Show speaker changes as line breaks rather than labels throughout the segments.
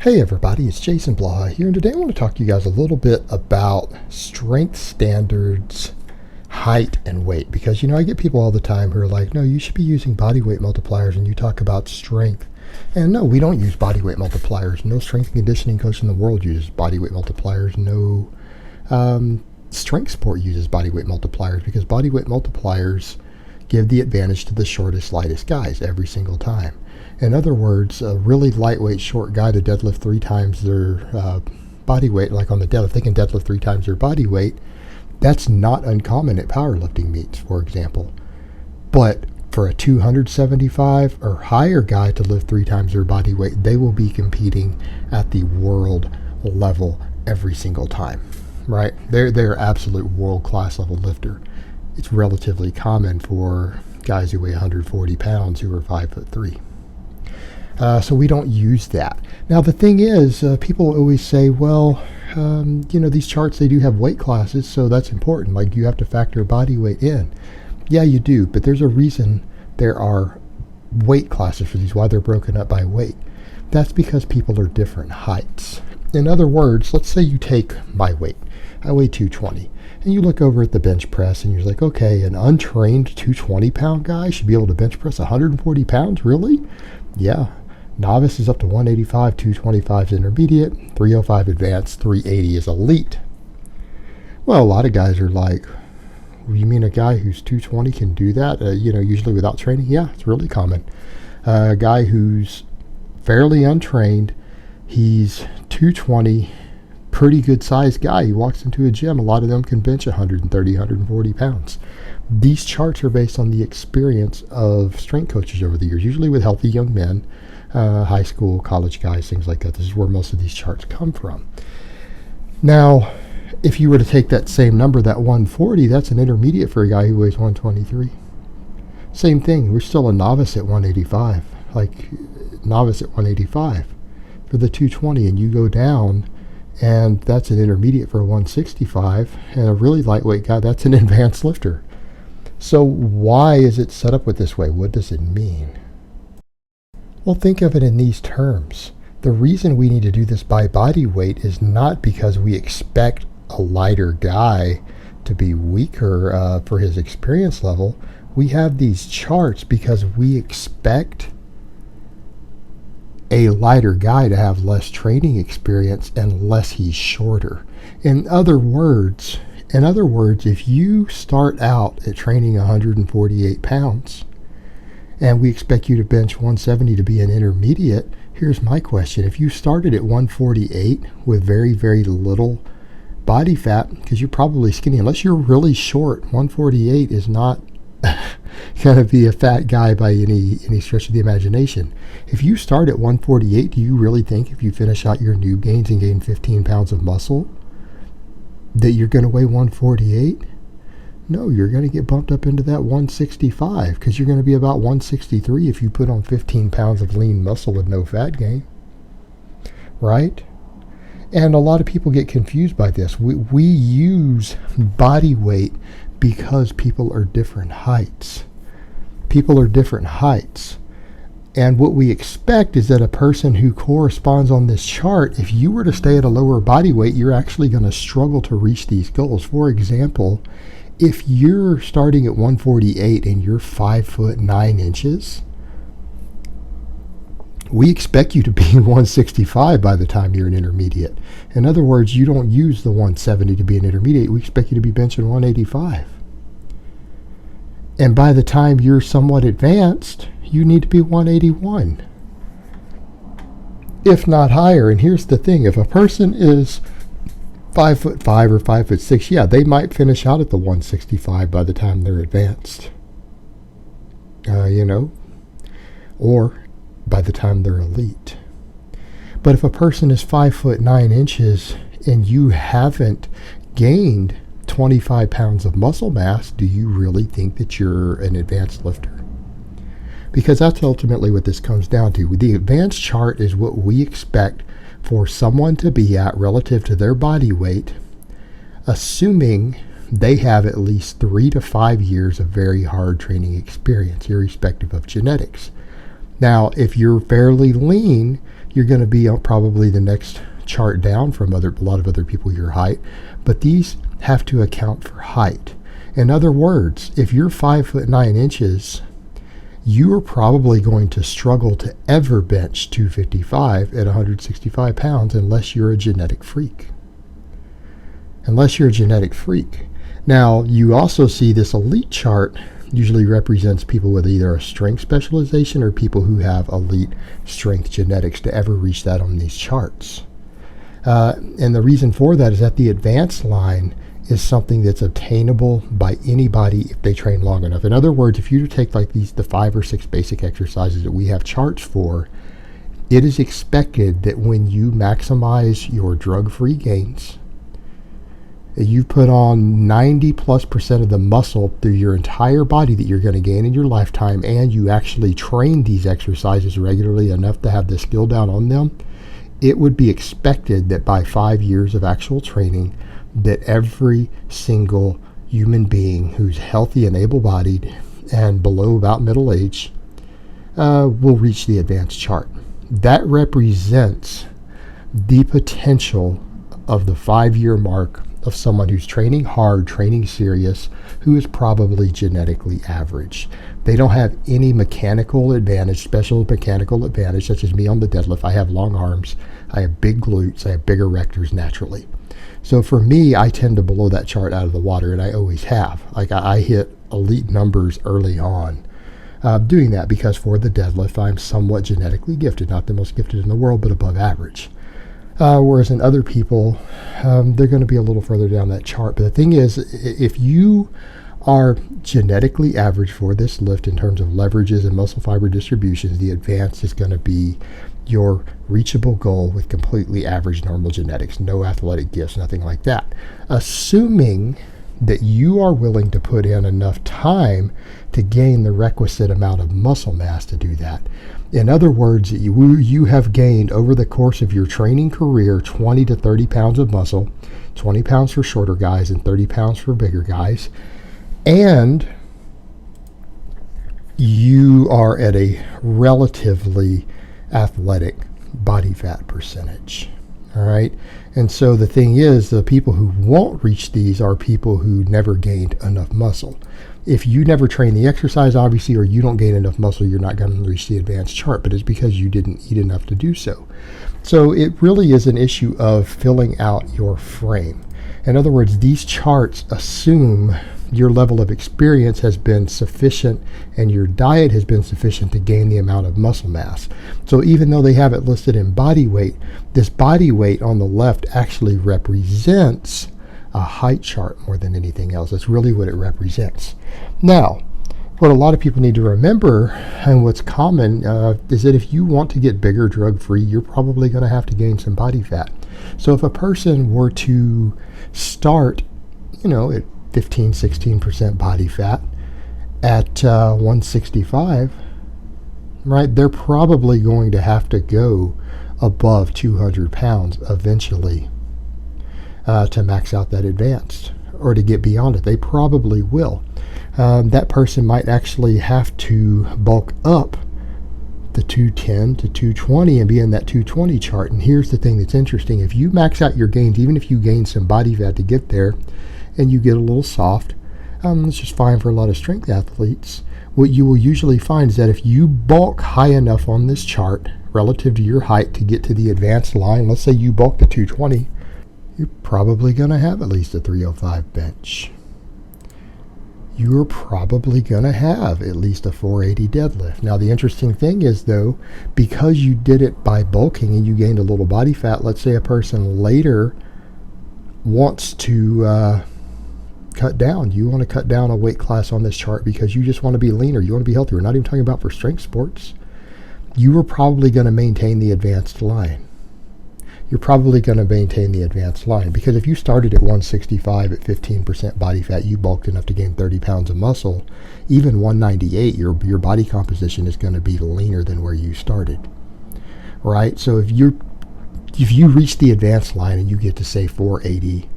Hey everybody, it's Jason Blaha here, and today I want to talk to you guys a little bit about strength standards, height, and weight. Because, I get people all the time who are like, no, you should be using body weight multipliers, and you talk about strength. And no, we don't use body weight multipliers. No strength and conditioning coach in the world uses body weight multipliers. No strength sport uses body weight multipliers, because body weight multipliers give the advantage to the shortest, lightest guys every single time. In other words, a really lightweight, short guy to deadlift 3 times their body weight, like on the deadlift, they can deadlift 3 times their body weight. That's not uncommon at powerlifting meets, for example. But for a 275 or higher guy to lift 3 times their body weight, they will be competing at the world level every single time, right? They're absolute world-class level lifter. It's relatively common for guys who weigh 140 pounds who are 5'3". So we don't use that. Now the thing is, people always say, well, these charts, they do have weight classes, so that's important. Like, you have to factor body weight in. Yeah, you do, but there's a reason there are weight classes for these, why they're broken up by weight. That's because people are different heights. In other words, let's say you take my weight. I weigh 220. And you look over at the bench press and you're like, okay, an untrained 220-pound guy should be able to bench press 140 pounds? Really? Yeah. Novice is up to 185, 225 is intermediate, 305 advanced, 380 is elite. Well, a lot of guys are like, you mean a guy who's 220 can do that? Usually without training? Yeah, it's really common. A guy who's fairly untrained, he's 220, pretty good sized guy. He walks into a gym, a lot of them can bench 130, 140 pounds. These charts are based on the experience of strength coaches over the years, usually with healthy young men, high school, college guys, things like that. This is where most of these charts come from. Now, if you were to take that same number, that 140, that's an intermediate for a guy who weighs 123. Same thing, we're still a novice at 185, like novice at 185 for the 220, and you go down, and that's an intermediate for a 165, and a really lightweight guy, that's an advanced lifter. So why is it set up with this way? What does it mean? Well, think of it in these terms. The reason we need to do this by body weight is not because we expect a lighter guy to be weaker for his experience level. We have these charts because we expect a lighter guy to have less training experience unless he's shorter. In other words, if you start out at training 148 pounds and we expect you to bench 170 to be an intermediate, here's my question. If you started at 148 with very, very little body fat, because you're probably skinny, unless you're really short, 148 is not going to be a fat guy by any stretch of the imagination. If you start at 148, do you really think if you finish out your noob gains and gain 15 pounds of muscle that you're going to weigh 148? No, you're going to get bumped up into that 165, because you're going to be about 163 if you put on 15 pounds of lean muscle with no fat gain, right? And a lot of people get confused by this. We use body weight because people are different heights. People are different heights. And what we expect is that a person who corresponds on this chart, if you were to stay at a lower body weight, you're actually going to struggle to reach these goals. For example, if you're starting at 148 and you're 5'9", we expect you to be 165 by the time you're an intermediate. In other words, you don't use the 170 to be an intermediate. We expect you to be benching 185. And by the time you're somewhat advanced, you need to be 181, if not higher. And here's the thing. If a person is 5'5" or 5'6", yeah, they might finish out at the 165 by the time they're advanced. Or by the time they're elite. But if a person is 5'9" and you haven't gained 25 pounds of muscle mass, do you really think that you're an advanced lifter? Because that's ultimately what this comes down to. The advanced chart is what we expect for someone to be at relative to their body weight, assuming they have at least 3 to 5 years of very hard training experience, irrespective of genetics. Now, if you're fairly lean, You're going to be probably the next chart down from a lot of other people your height, but these have to account for height. In other words, if you're 5'9", you are probably going to struggle to ever bench 255 at 165 pounds unless you're a genetic freak. Now, you also see this elite chart usually represents people with either a strength specialization or people who have elite strength genetics to ever reach that on these charts. And the reason for that is that the advanced line is something that's obtainable by anybody if they train long enough. In other words, if you take like the 5 or 6 basic exercises that we have charts for, it is expected that when you maximize your drug-free gains, you put on 90+% of the muscle through your entire body that you're going to gain in your lifetime, and you actually train these exercises regularly enough to have the skill down on them, it would be expected that by 5 years of actual training, that every single human being who's healthy and able-bodied and below about middle age will reach the advanced chart. That represents the potential of the 5-year mark of someone who's training hard, training serious, who is probably genetically average. They don't have any mechanical advantage, special mechanical advantage, such as me on the deadlift. I have long arms, I have big glutes, I have big erectors naturally. So for me, I tend to blow that chart out of the water, and I always have. Like I hit elite numbers early on doing that, because for the deadlift, I'm somewhat genetically gifted, not the most gifted in the world, but above average. Whereas in other people, they're going to be a little further down that chart. But the thing is, if you are genetically average for this lift in terms of leverages and muscle fiber distributions, the advanced is going to be your reachable goal with completely average normal genetics, no athletic gifts, nothing like that. Assuming that you are willing to put in enough time to gain the requisite amount of muscle mass to do that. In other words, you have gained over the course of your training career 20 to 30 pounds of muscle, 20 pounds for shorter guys and 30 pounds for bigger guys, and you are at a relatively athletic body fat percentage. All right. And so the thing is, the people who won't reach these are people who never gained enough muscle. If you never train the exercise, obviously, or you don't gain enough muscle, you're not going to reach the advanced chart, but it's because you didn't eat enough to do so. So it really is an issue of filling out your frame. In other words, these charts assume your level of experience has been sufficient and your diet has been sufficient to gain the amount of muscle mass. So even though they have it listed in body weight, this body weight on the left actually represents a height chart more than anything else. That's really what it represents. Now, what a lot of people need to remember, and what's common, is that if you want to get bigger drug-free, you're probably going to have to gain some body fat. So if a person were to start, at 15-16% body fat at 165, right, they're probably going to have to go above 200 pounds eventually to max out that advanced, or to get beyond it. They probably will. That person might actually have to bulk up the 210 to 220 and be in that 220 chart. And here's the thing that's interesting. If you max out your gains, even if you gain some body fat to get there, and you get a little soft, it's just fine for a lot of strength athletes. What you will usually find is that if you bulk high enough on this chart relative to your height to get to the advanced line, let's say you bulk to 220, you're probably going to have at least a 305 bench. You're probably going to have at least a 480 deadlift. Now, the interesting thing is, though, because you did it by bulking and you gained a little body fat, let's say a person later wants to cut down. You want to cut down a weight class on this chart because you just want to be leaner. You want to be healthier. We're not even talking about for strength sports. You are probably going to maintain the advanced line. You're probably going to maintain the advanced line, because if you started at 165 at 15% body fat, you bulked enough to gain 30 pounds of muscle, even 198, your body composition is going to be leaner than where you started, right? So if you reach the advanced line and you get to, say, 480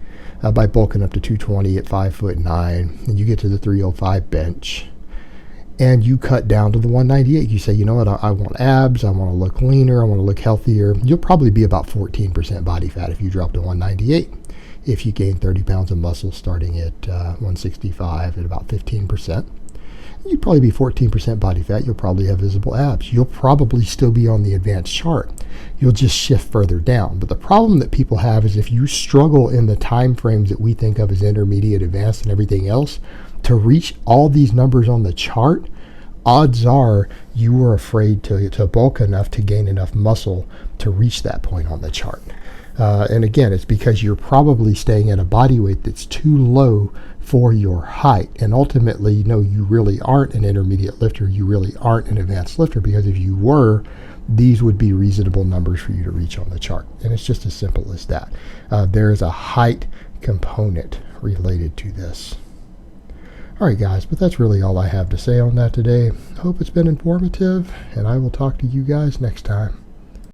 by bulking up to 220 at 5'9", and you get to the 305 bench, and you cut down to the 198. You say, you know what, I want abs, I want to look leaner, I want to look healthier. You'll probably be about 14% body fat if you drop to 198. If you gain 30 pounds of muscle starting at 165 at about 15%, you'd probably be 14% body fat. You'll probably have visible abs. You'll probably still be on the advanced chart. You'll just shift further down. But the problem that people have is if you struggle in the time frames that we think of as intermediate, advanced, and everything else, to reach all these numbers on the chart, odds are you were afraid to bulk enough to gain enough muscle to reach that point on the chart. And again, it's because you're probably staying at a body weight that's too low for your height. And ultimately, no, you really aren't an intermediate lifter. You really aren't an advanced lifter, because if you were, these would be reasonable numbers for you to reach on the chart. And it's just as simple as that. There is a height component related to this. All right, guys, but that's really all I have to say on that today. Hope it's been informative, and I will talk to you guys next time.